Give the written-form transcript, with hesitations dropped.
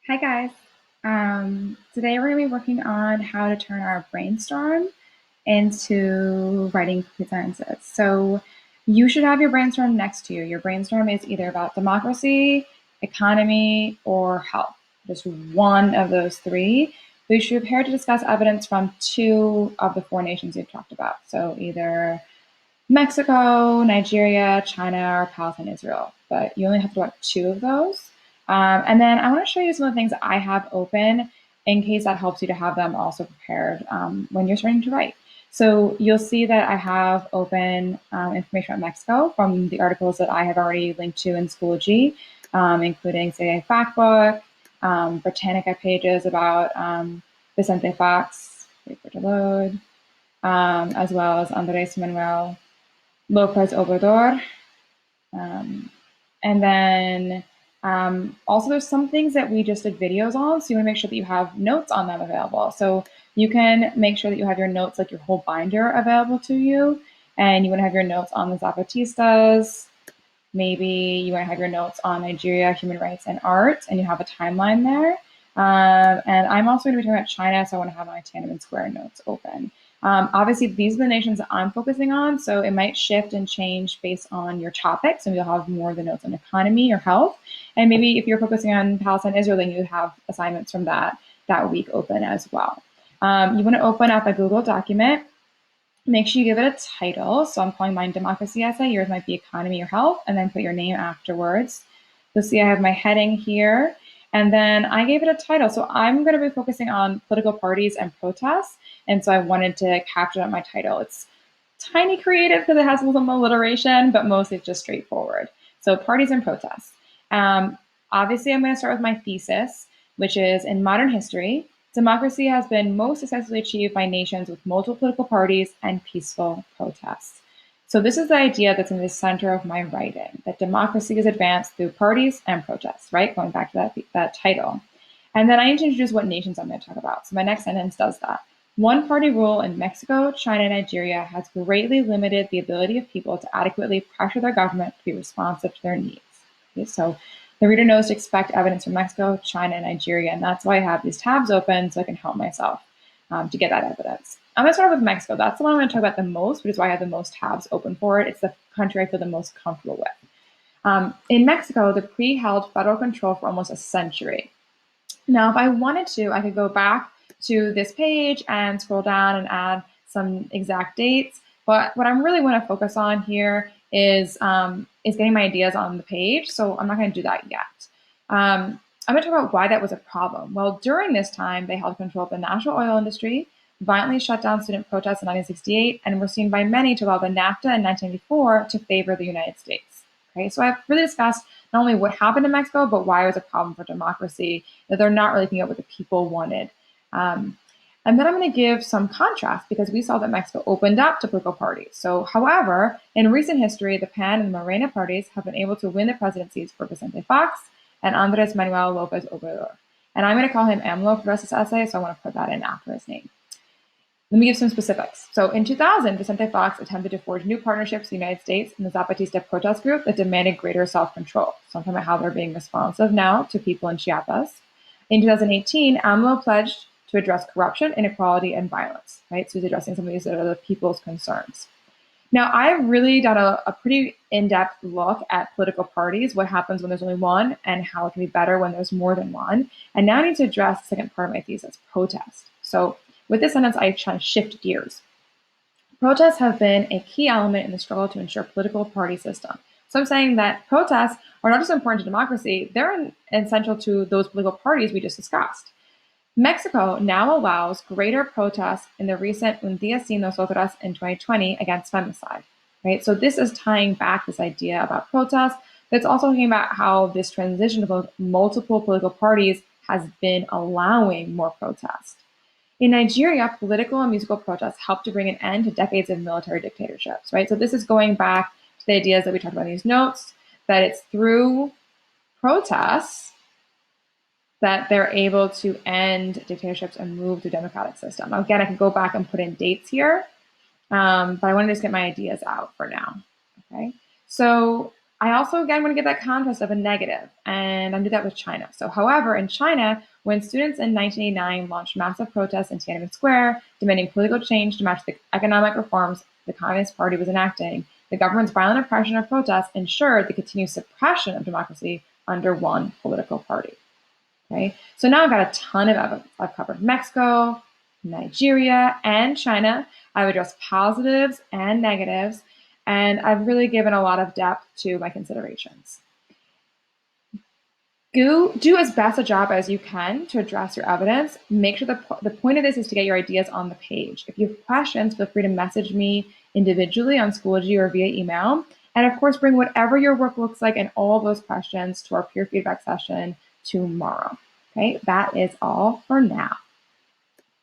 Hi guys. Today we're going to be working on how to turn our brainstorm into writing complete sentences. So you should have your brainstorm next to you. Your brainstorm is either about democracy, economy, or health. Just one of those three. We should prepare to discuss evidence from two of the four nations we've talked about. So either Mexico, Nigeria, China, or Palestine, Israel. But you only have to watch two of those. And then I want to show you some of the things that I have open in case that helps you to have them also prepared when you're starting to write. So you'll see that I have open information about Mexico from the articles that I have already linked to in Schoology, including, say, Factbook, Britannica pages about Vicente Fox, wait for it to load, as well as Andres Manuel Lopez Obrador. And then also there's some things that we just did videos on, so you want to make sure that you have notes on them available. So you can make sure that you have your notes, like your whole binder available to you, and you want to have your notes on the Zapatistas. Maybe you want to have your notes on Nigeria, human rights, and art, and you have a timeline there. And I'm also going to be talking about China, so I want to have my Tiananmen Square notes open. Obviously, these are the nations that I'm focusing on, so it might shift and change based on your topics, and you'll have more of the notes on economy or health. And maybe if you're focusing on Palestine, Israel, then you have assignments from that week open as well. You want to open up a Google document. Make sure you give it a title. So I'm calling mine Democracy Essay. Yours might be Economy or Health, and then put your name afterwards. You'll see I have my heading here. And then I gave it a title. So I'm going to be focusing on political parties and protests. And so I wanted to capture that in my title. It's tiny creative because it has some alliteration, but mostly it's just straightforward. So parties and protests. Obviously, I'm going to start with my thesis, which is in modern history, democracy has been most successfully achieved by nations with multiple political parties and peaceful protests. So this is the idea that's in the center of my writing, that democracy is advanced through parties and protests, right? Going back to that title. And then I need to introduce what nations I'm going to talk about. So my next sentence does that. One party rule in Mexico, China, and Nigeria has greatly limited the ability of people to adequately pressure their government to be responsive to their needs. Okay, so the reader knows to expect evidence from Mexico, China, and Nigeria, and that's why I have these tabs open so I can help myself to get that evidence. I'm going to start with Mexico. That's the one I'm going to talk about the most, which is why I have the most tabs open for it. It's the country I feel the most comfortable with. In Mexico, the PRI held federal control for almost a century. Now, if I wanted to, I could go back to this page and scroll down and add some exact dates. But what I really want to focus on here is getting my ideas on the page. So I'm not going to do that yet. I'm going to talk about why that was a problem. Well, during this time, they held control of the national oil industry, violently shut down student protests in 1968, and were seen by many to allow the NAFTA in 1994 to favor the United States. Okay, so I've really discussed not only what happened in Mexico, but why it was a problem for democracy, that they're not really thinking about what the people wanted. And then I'm going to give some contrast because we saw that Mexico opened up to political parties. So, however, in recent history, the PAN and the Morena parties have been able to win the presidencies for Vicente Fox and Andres Manuel Lopez Obrador. And I'm going to call him AMLO for the rest of this essay, so I want to put that in after his name. Let me give some specifics. So in 2000, Vicente Fox attempted to forge new partnerships with the United States and the Zapatista protest group that demanded greater self-control. So I'm talking about how they're being responsive now to people in Chiapas. In 2018, AMLO pledged to address corruption, inequality, and violence, right? So he's addressing some of these that are the people's concerns. Now, I've really done a pretty in-depth look at political parties, what happens when there's only one, and how it can be better when there's more than one. And now I need to address the second part of my thesis, protest. So with this sentence, I try to shift gears. Protests have been a key element in the struggle to ensure political party system. So I'm saying that protests are not just important to democracy, they're essential to those political parties we just discussed. Mexico now allows greater protests in the recent Un Día Sin Nosotras in 2020 against femicide, right? So this is tying back this idea about protests, but it's also talking about how this transition to multiple political parties has been allowing more protests. In Nigeria, political and musical protests helped to bring an end to decades of military dictatorships, right? So this is going back to the ideas that we talked about in these notes, that it's through protests that they're able to end dictatorships and move to a democratic system. Now, again, I can go back and put in dates here, but I want to just get my ideas out for now, okay? So I also, again, want to give that contrast of a negative, and I do that with China. So, however, in China, when students in 1989 launched massive protests in Tiananmen Square, demanding political change to match the economic reforms the Communist Party was enacting, the government's violent oppression of protests ensured the continued suppression of democracy under one political party. Okay, so now I've got a ton of evidence. I've covered Mexico, Nigeria, and China. I've addressed positives and negatives, and I've really given a lot of depth to my considerations. Do as best a job as you can to address your evidence. Make sure the point of this is to get your ideas on the page. If you have questions, feel free to message me individually on Schoology or via email. And of course, bring whatever your work looks like and all those questions to our peer feedback session tomorrow. Okay, that is all for now.